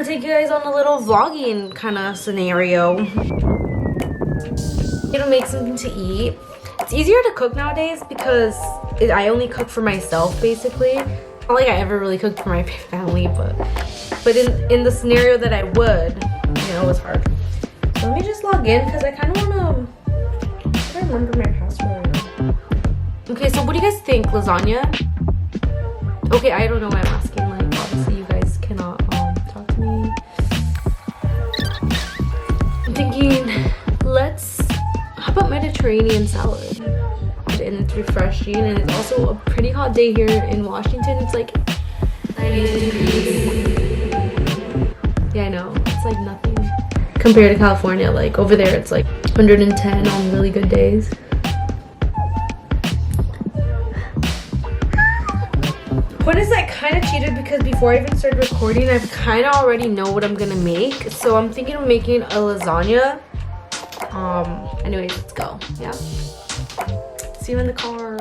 want to take you guys on a little vlogging kind of scenario. Gonna make something to eat. It's easier to cook nowadays because I only cook for myself basically. Not like I ever really cooked for my family, but in the scenario that I would, you know, it was hard. So let me just log in because I kind of want to remember my password. Okay, so what do you guys think? Lasagna? Okay, I don't know why I'm asking. Like, obviously you guys cannot talk to me. I'm thinking, how about Mediterranean salad? And it's refreshing, and it's also a pretty hot day here in Washington. It's like 90 degrees. Yeah, I know. It's like nothing compared to California. Like over there, it's like 110 on really good days. What is that kind of cheated because before I even started recording, I kind of already know what I'm gonna make. So I'm thinking of making a lasagna. Anyways, let's go. Yeah. See you in the car.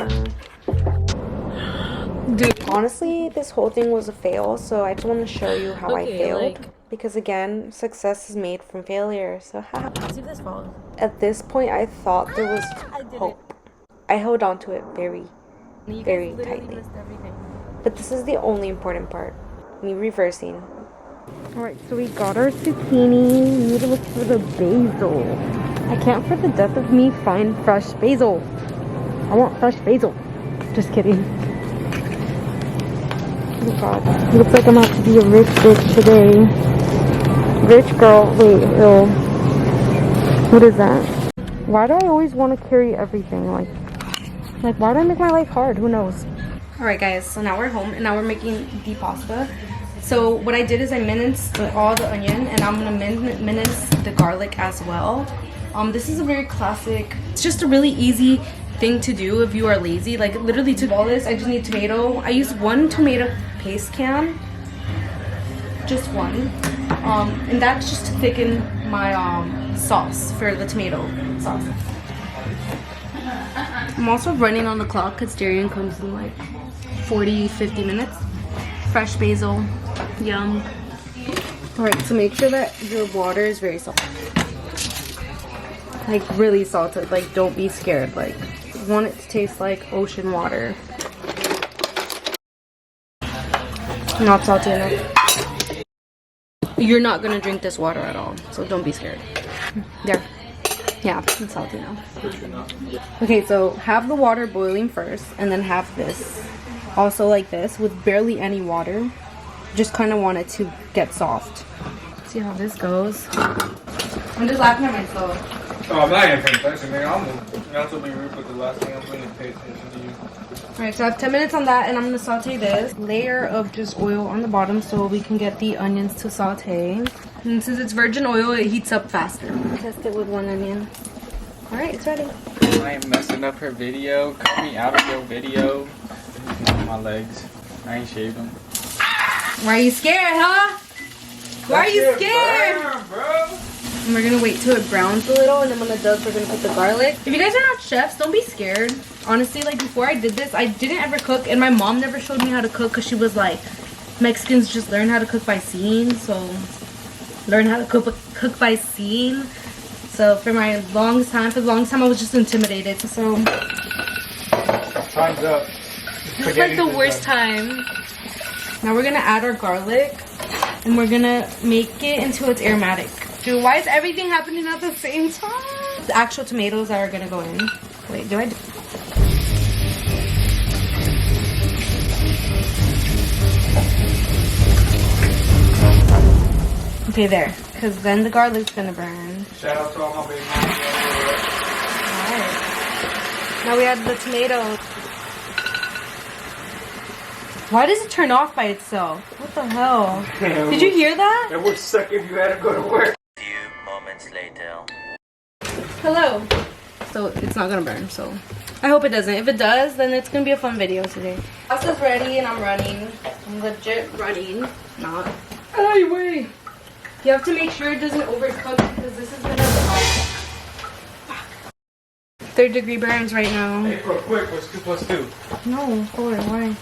Dude, honestly, this whole thing was a fail. So I just want to show you how I failed. Because again, success is made from failure. So let's see if this falls. At this point, I thought there was hope. I held on to it very tightly. But this is the only important part. Me reversing. Alright, so we got our zucchini. We need to look for the basil. I can't for the death of me find fresh basil. I want fresh basil. Just kidding. Oh my god. Looks like I'm about to be a rich bitch today. Rich girl. Wait, ew. What is that? Why do I always want to carry everything? Like why do I make my life hard? Who knows? Alright guys, so now we're home and now we're making the pasta. So what I did is I minced all the onion and I'm gonna mince the garlic as well. This is a very classic, it's just a really easy thing to do if you are lazy. Like literally to do all this, I just need tomato. I use 1 tomato paste can, just 1. And that's just to thicken my sauce for the tomato sauce. I'm also running on the clock because Darian comes in like 40-50 minutes. Fresh basil, yum. Alright, so make sure that your water is very salty. Like really salted, like don't be scared. Like you want it to taste like ocean water. Not salty enough. You're not gonna drink this water at all, so don't be scared. There. Yeah, it's salty now. Okay, so have the water boiling first and then have this. Also like this with barely any water. Just kind of want it to get soft. See how this goes. I'm just laughing at myself. Oh, I'm not even paying attention, man. I'm not to be rude, but the last thing I'm going to pay attention to you. Alright, so I have 10 minutes on that and I'm going to saute this. Layer of just oil on the bottom so we can get the onions to saute. And since it's virgin oil, it heats up faster. Test it with 1 onion. Alright, it's ready. I am messing up her video. Cut me out of your video. My legs. I ain't shaved them. Why are you scared, huh? Why are you scared? Burn, bro. And we're gonna wait till it browns a little, and then when it does, we're gonna put the garlic. If you guys are not chefs, don't be scared. Honestly, like before I did this, I didn't ever cook, and my mom never showed me how to cook because she was like, Mexicans just learn how to cook by seeing, so learn how to cook by seeing. So for the longest time, I was just intimidated. So Time's up. it's like the worst time. Now we're gonna add our garlic, and we're gonna make it until it's aromatic. Dude, why is everything happening at the same time? The actual tomatoes that are gonna go in. Wait, do I do? Okay, there. Because then the garlic's gonna burn. Shout out to all my baby Alright. Now we add the tomatoes. Why does it turn off by itself? What the hell? Did you hear that? It would suck if you had to go to work. Few moments later. Hello. So it's not gonna burn, so I hope it doesn't. If it does, then it's gonna be a fun video today. Pasta's ready and I'm running. I'm legit running. Not. Anyway. You have to make sure it doesn't overcook because this is gonna 3rd degree burns right now. Hey, real quick, what's 2 plus 2? No, 4, why?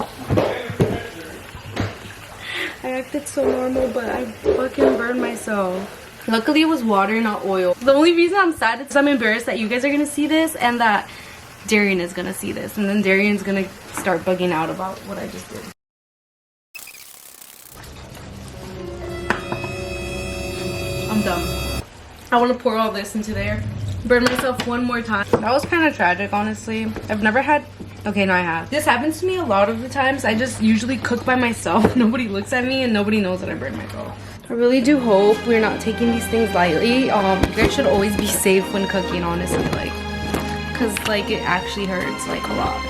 I acted so normal, but I fucking burned myself. Luckily it was water, not oil. The only reason I'm sad is I'm embarrassed that you guys are gonna see this and that Darian is gonna see this, and then Darian's gonna start bugging out about what I just did. I'm done. I want to pour all this into there. Burn myself one more time. That was kind of tragic, honestly. I've never had... Okay, no, I have. This happens to me a lot of the times. I just usually cook by myself. Nobody looks at me and nobody knows that I burned myself. I really do hope we're not taking these things lightly. You guys should always be safe when cooking, honestly. Like, because, like, it actually hurts, like, a lot.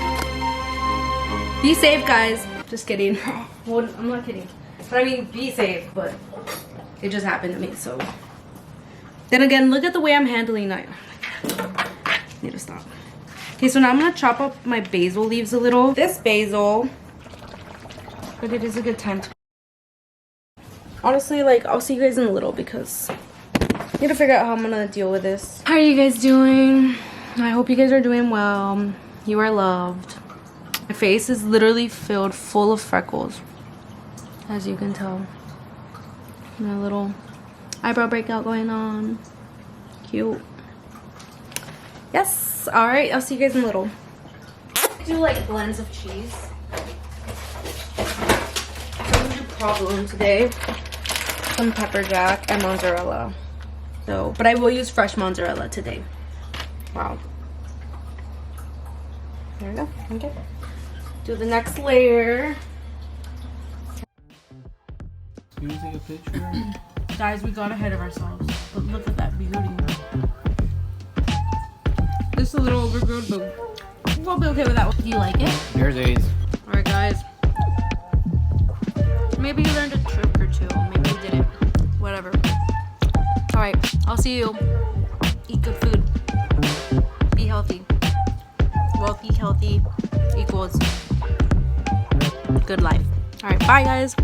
Be safe, guys. Just kidding. Well, I'm not kidding. But I mean, be safe, but it just happened to me, so... Then again, look at the way I'm handling that. Need to stop. Okay, so now I'm gonna chop up my basil leaves a little. This basil, but it is a good time to... Honestly, like, I'll see you guys in a little because I need to figure out how I'm gonna deal with this. How are you guys doing? I hope you guys are doing well. You are loved. My face is literally filled full of freckles, as you can tell. My little eyebrow breakout going on. Cute. Yes. All right. I'll see you guys in a little. I do like blends of cheese. I'm gonna do provolone today. Some pepper jack and mozzarella. So, but I will use fresh mozzarella today. Wow. There we go. Okay. Do the next layer. You want to take a picture? Guys, we got ahead of ourselves. But look at that beauty. It's a little overgrown, but we'll be okay with that one. Do you like it? There's A's. Alright, guys. Maybe you learned a trick or two. Maybe you didn't. Whatever. Alright, I'll see you. Eat good food. Be healthy. Wealthy, healthy equals good life. Alright, bye, guys.